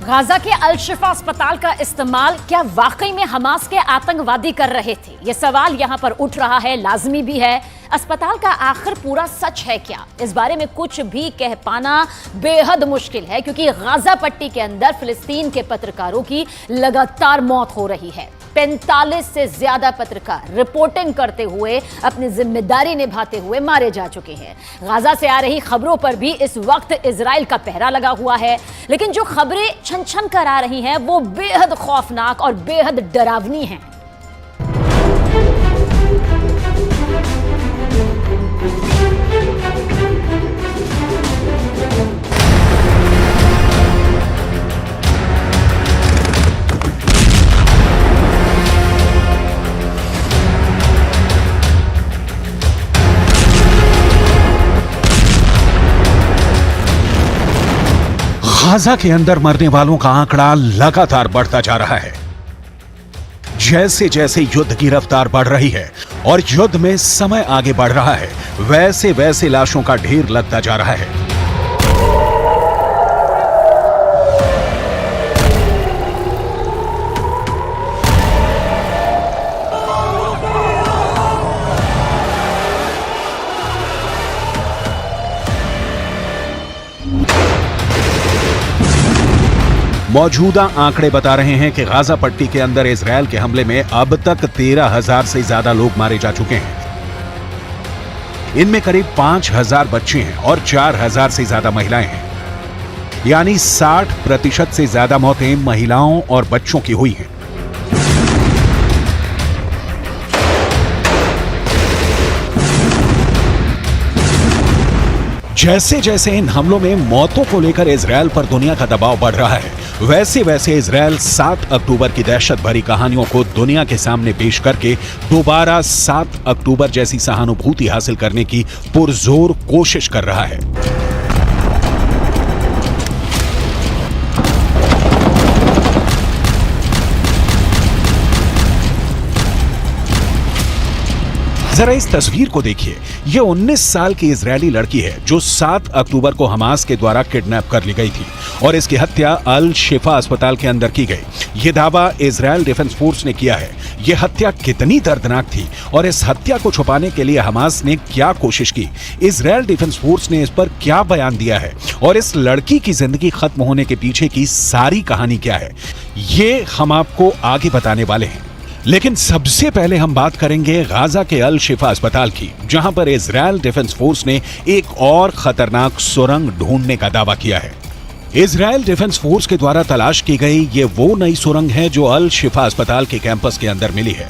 Gaza के अल शिफा अस्पताल का इस्तेमाल क्या वाकई में हमास के आतंकवादी कर रहे थे? यह सवाल यहां पर उठ रहा है, लाजमी भी है। अस्पताल का आखिर पूरा सच है क्या? इस बारे में कुछ भी कह पाना बेहद मुश्किल है, क्योंकि गाजा पट्टी के अंदर फिलिस्तीन के पत्रकारों की लगातार मौत हो रही है। 45 से ज्यादा पत्रकार रिपोर्टिंग करते हुए अपनी जिम्मेदारी निभाते हुए मारे जा चुके हैं। गाजा से आ रही खबरों पर भी इस वक्त इजराइल का पहरा लगा हुआ है, लेकिन जो खबरें छन छन कर आ रही हैं वो बेहद खौफनाक और बेहद डरावनी हैं। गाजा के अंदर मरने वालों का आंकड़ा लगातार बढ़ता जा रहा है। जैसे जैसे युद्ध की रफ्तार बढ़ रही है और युद्ध में समय आगे बढ़ रहा है, वैसे वैसे लाशों का ढेर लगता जा रहा है। मौजूदा आंकड़े बता रहे हैं कि गाजा पट्टी के अंदर इजरायल के हमले में अब तक 13,000 से ज्यादा लोग मारे जा चुके हैं। इनमें करीब 5,000 बच्चे हैं और 4,000 से ज्यादा महिलाएं हैं, यानी 60% से ज्यादा मौतें महिलाओं और बच्चों की हुई हैं। जैसे जैसे इन हमलों में मौतों को लेकर इजरायल पर दुनिया का दबाव बढ़ रहा है, वैसे वैसे इजरायल 7 अक्टूबर की दहशत भरी कहानियों को दुनिया के सामने पेश करके दोबारा 7 अक्टूबर जैसी सहानुभूति हासिल करने की पुरजोर कोशिश कर रहा है। जरा इस तस्वीर को देखिए। यह 19 साल की इजरायली लड़की है जो 7 अक्टूबर को हमास के द्वारा किडनैप कर ली गई थी और इसकी हत्या अल शिफा अस्पताल के अंदर की गई। यह दावा इजरायल डिफेंस फोर्स ने किया है। यह हत्या कितनी दर्दनाक थी और इस हत्या को छुपाने के लिए हमास ने क्या कोशिश की, इजरायल डिफेंस फोर्स ने इस पर क्या बयान दिया है और इस लड़की की जिंदगी खत्म होने के पीछे की सारी कहानी क्या है, ये हम आपको आगे बताने वाले हैं। लेकिन सबसे पहले हम बात करेंगे गाजा के अल शिफा अस्पताल की, जहां पर इजरायल डिफेंस फोर्स ने एक और खतरनाक सुरंग ढूंढने का दावा किया है। इजरायल डिफेंस फोर्स के द्वारा तलाश की गई ये वो नई सुरंग है जो अल शिफा अस्पताल के कैंपस के अंदर मिली है।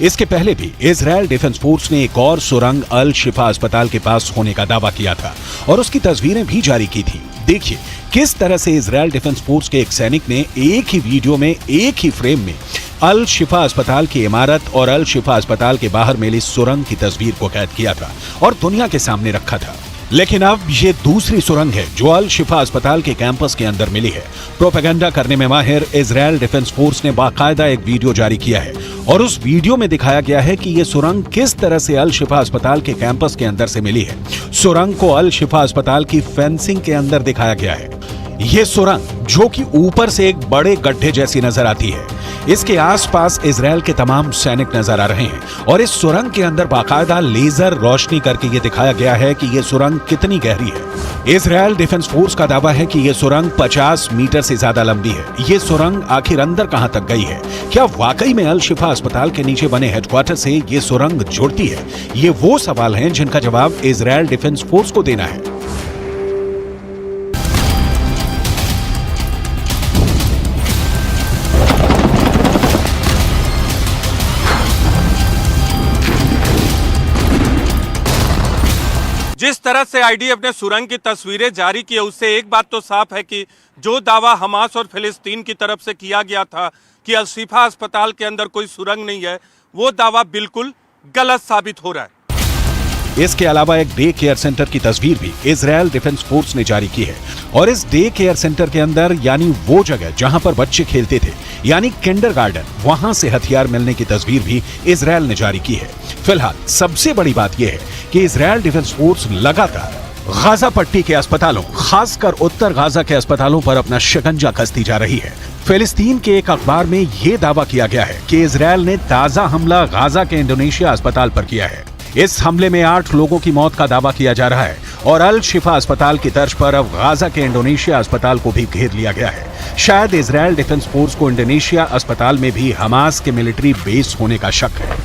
इसके पहले भी इजरायल डिफेंस फोर्स ने एक और सुरंग अल शिफा अस्पताल के पास होने का दावा किया था और उसकी तस्वीरें भी जारी की थी। देखिए किस तरह से इजरायल डिफेंस फोर्स के एक सैनिक ने एक ही वीडियो में, एक ही फ्रेम में अल शिफा अस्पताल की इमारत और अल शिफा अस्पताल के बाहर मिली सुरंग की तस्वीर को कैद किया था और दुनिया के सामने रखा था। लेकिन अब ये दूसरी सुरंग है जो अल शिफा अस्पताल के कैंपस के अंदर मिली है। प्रोपेगेंडा करने में माहिर इजरायल डिफेंस फोर्स ने बाकायदा एक वीडियो जारी किया है और उस वीडियो में दिखाया गया है कि ये सुरंग किस तरह से अल शिफा अस्पताल के कैंपस के अंदर से मिली है। सुरंग को अल शिफा अस्पताल की फेंसिंग के अंदर दिखाया गया है। ये सुरंग जो कि ऊपर से एक बड़े गड्ढे जैसी नजर आती है, इसके आसपास इजरायल के तमाम सैनिक नजर आ रहे हैं और इस सुरंग के अंदर बाकायदा लेजर रोशनी करके ये दिखाया गया है कि ये सुरंग कितनी गहरी है। इजरायल डिफेंस फोर्स का दावा है कि ये सुरंग 50 मीटर से ज्यादा लंबी है। ये सुरंग आखिर अंदर कहां तक गई है? क्या वाकई में अल शिफा अस्पताल के नीचे बने हेडक्वार्टर से ये सुरंग जुड़ती है? ये वो सवाल हैं जिनका जवाब इजरायल डिफेंस फोर्स को देना है। जिस तरह से आईडीएफ ने सुरंग की तस्वीरें जारी की है, उससे एक बात तो साफ है कि जो दावा हमास और फिलिस्तीन की तरफ से किया गया था कि अल शिफा अस्पताल के अंदर कोई सुरंग नहीं है, वो दावा बिल्कुल गलत साबित हो रहा है। इसके अलावा एक डे केयर सेंटर की तस्वीर भी इजरायल डिफेंस फोर्स ने जारी की है और इस डे केयर सेंटर के अंदर, यानी वो जगह जहां पर बच्चे खेलते थे, यानी किंडरगार्टन, वहां से हथियार मिलने की तस्वीर भी इजरायल ने जारी की है। फिलहाल सबसे बड़ी बात यह है कि इजरायल डिफेंस फोर्स लगातार गाजा पट्टी के अस्पतालों, खासकर उत्तर गाजा के अस्पतालों पर अपना शिकंजा कसती जा रही है। फिलिस्तीन के एक अखबार में यह दावा किया गया है कि इजरायल ने ताजा हमला गाजा के इंडोनेशिया अस्पताल पर किया है। इस हमले में 8 लोगों की मौत का दावा किया जा रहा है और अल शिफा अस्पताल की तर्ज पर अब गाजा के इंडोनेशिया अस्पताल को भी घेर लिया गया है। शायद इजरायल डिफेंस फोर्स को इंडोनेशिया अस्पताल में भी हमास के मिलिट्री बेस होने का शक है।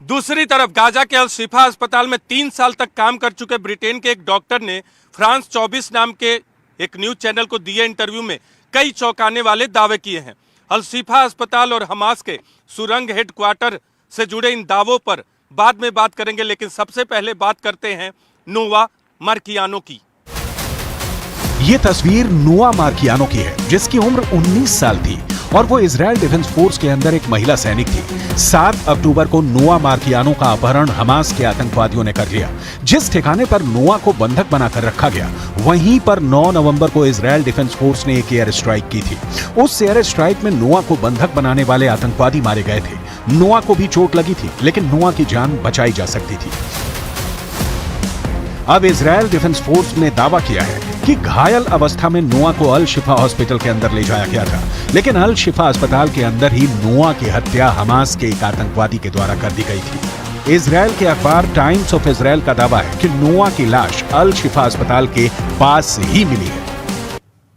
दूसरी तरफ गाजा के अल शिफा अस्पताल में 3 साल तक काम कर चुके ब्रिटेन के एक डॉक्टर ने फ्रांस 24 नाम के एक न्यूज चैनल को दिए इंटरव्यू में कई चौंकाने वाले दावे किए हैं। अल शिफा अस्पताल और हमास के सुरंग हेडक्वार्टर से जुड़े इन दावों पर बाद में बात करेंगे, लेकिन सबसे पहले बात करते हैं नोवा मार्कियानो की। ये तस्वीर नोवा मार्कियानो की है, जिसकी उम्र 19 साल थी और वो इजरायल डिफेंस फोर्स के अंदर एक महिला सैनिक थी। 7 अक्टूबर को नोवा मार्कियानो का अपहरण हमास के आतंकवादियों ने कर लिया। जिस ठिकाने पर नोवा को बंधक बनाकर रखा गया, वहीं पर 9 नवंबर को इजरायल डिफेंस फोर्स ने एक एयर स्ट्राइक की थी। उस एयर स्ट्राइक में नोवा को बंधक बनाने वाले आतंकवादी मारे गए थे। नोवा को भी चोट लगी थी, लेकिन नोवा की जान बचाई जा सकती थी। अब इजरायल डिफेंस फोर्स ने दावा किया है कि घायल अवस्था में नोआ को अल शिफा हॉस्पिटल के अंदर ले जाया गया था, लेकिन अल शिफा अस्पताल के अंदर ही नोआ की हत्या हमास के एक आतंकवादी के द्वारा कर दी गई थी। इजरायल के अखबार टाइम्स ऑफ इजरायल का दावा है कि नोआ की लाश अल शिफा अस्पताल के पास ही मिली है।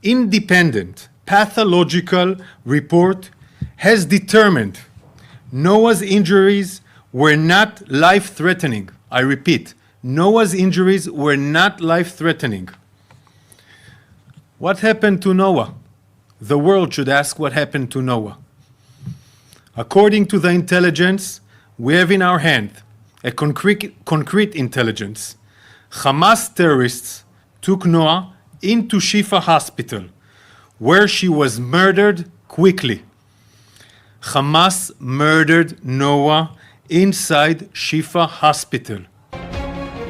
Independent pathological report has determined Noah's injuries were not life-threatening. I repeat, Noah's injuries were not life-threatening. What happened to Noah? The world should ask what happened to Noah. According to the intelligence we have in our hand, a concrete intelligence, Hamas terrorists took Noah into Shifa Hospital, where she was murdered quickly. Hamas murdered Noah inside Shifa Hospital.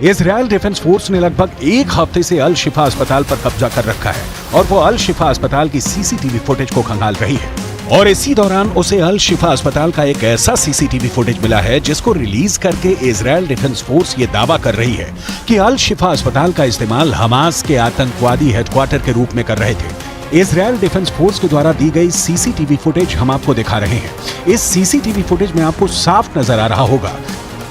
Israel defence force ने लगभग 1 हफ्ते से अल शिफा अस्पताल पर कब्जा कर रखा है और वो अल शिफा अस्पताल की सीसीटीवी फुटेज को खंगाल रही है। और इसी दौरान उसे अल शिफा अस्पताल का एक ऐसा सीसीटीवी फुटेज मिला है जिसको रिलीज करके इजरायल डिफेंस फोर्स ये दावा कर रही है कि अल शिफा अस्पताल का इस्तेमाल हमास के आतंकवादी हेडक्वार्टर के रूप में कर रहे थे। इजरायल डिफेंस फोर्स के द्वारा दी गई सीसीटीवी फुटेज हम आपको दिखा रहे हैं। इस सीसीटीवी फुटेज में आपको साफ नजर आ रहा होगा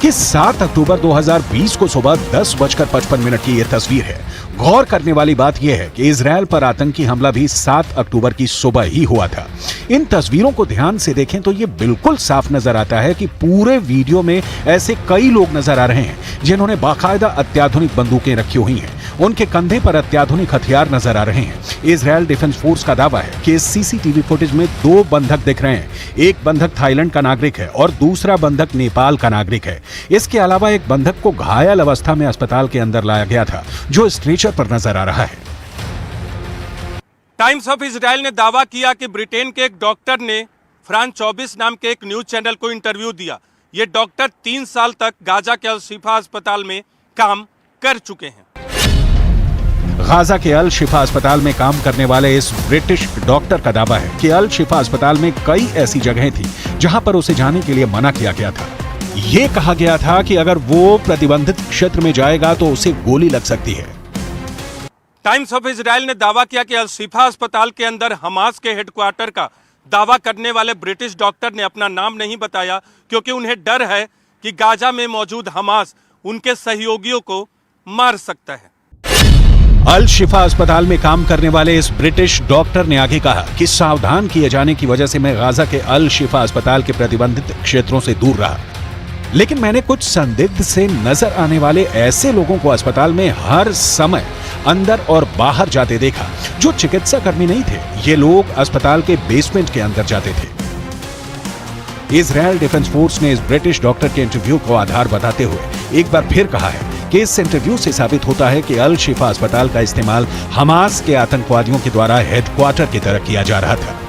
कि 7 अक्टूबर 2020 को सुबह 10:55 की यह तस्वीर है। गौर करने वाली बात यह है कि इजरायल पर आतंकी हमला भी 7 अक्टूबर की सुबह ही हुआ था। इन तस्वीरों को ध्यान से देखें तो यह बिल्कुल साफ नजर आता है कि पूरे वीडियो में ऐसे कई लोग नजर आ रहे हैं जिन्होंने बाकायदा अत्याधुनिक बंदूकें रखी हुई हैं। उनके कंधे पर अत्याधुनिक हथियार नजर आ रहे हैं। इजरायल डिफेंस फोर्स का दावा है कि इस सीसीटीवी फुटेज में 2 बंधक दिख रहे हैं। एक बंधक थाईलैंड का नागरिक है और दूसरा बंधक नेपाल का नागरिक है। इसके अलावा एक बंधक को घायल अवस्था में अस्पताल के अंदर लाया गया था, जो स्ट्रेचर पर नजर आ रहा है। टाइम्स ऑफ इजरायल ने दावा किया कि ब्रिटेन के एक डॉक्टर ने फ्रांस 24 नाम के एक न्यूज चैनल को इंटरव्यू दिया। ये डॉक्टर 3 साल तक गाजा के अल शिफा अस्पताल में काम कर चुके हैं। गाजा के अल शिफा अस्पताल में काम करने वाले इस ब्रिटिश डॉक्टर का दावा है कि अल शिफा अस्पताल में कई ऐसी जगहें थी जहां पर उसे जाने के लिए मना किया गया था। ये कहा गया था कि अगर वो प्रतिबंधित क्षेत्र में जाएगा तो उसे गोली लग सकती है। टाइम्स ऑफ इजरायल ने दावा किया कि अल शिफा अस्पताल के अंदर हमास के हेडक्वार्टर का दावा करने वाले ब्रिटिश डॉक्टर ने अपना नाम नहीं बताया, क्योंकि उन्हें डर है कि गाजा में मौजूद हमास उनके सहयोगियों को मार सकता है। अल शिफा अस्पताल में काम करने वाले इस ब्रिटिश डॉक्टर ने आगे कहा कि सावधान किए जाने की वजह से मैं गाजा के अल शिफा अस्पताल के प्रतिबंधित क्षेत्रों से दूर रहा, लेकिन मैंने कुछ संदिग्ध से नजर आने वाले ऐसे लोगों को अस्पताल में हर समय अंदर और बाहर जाते देखा जो चिकित्सा कर्मी नहीं थे। ये लोग अस्पताल के बेसमेंट के अंदर जाते थे। इजरायल डिफेंस फोर्स ने इस ब्रिटिश डॉक्टर के इंटरव्यू को आधार बताते हुए एक बार फिर कहा है कि इस इंटरव्यू से साबित होता है कि अल शिफा अस्पताल का इस्तेमाल हमास के आतंकवादियों के द्वारा हेडक्वार्टर की तरह किया जा रहा था।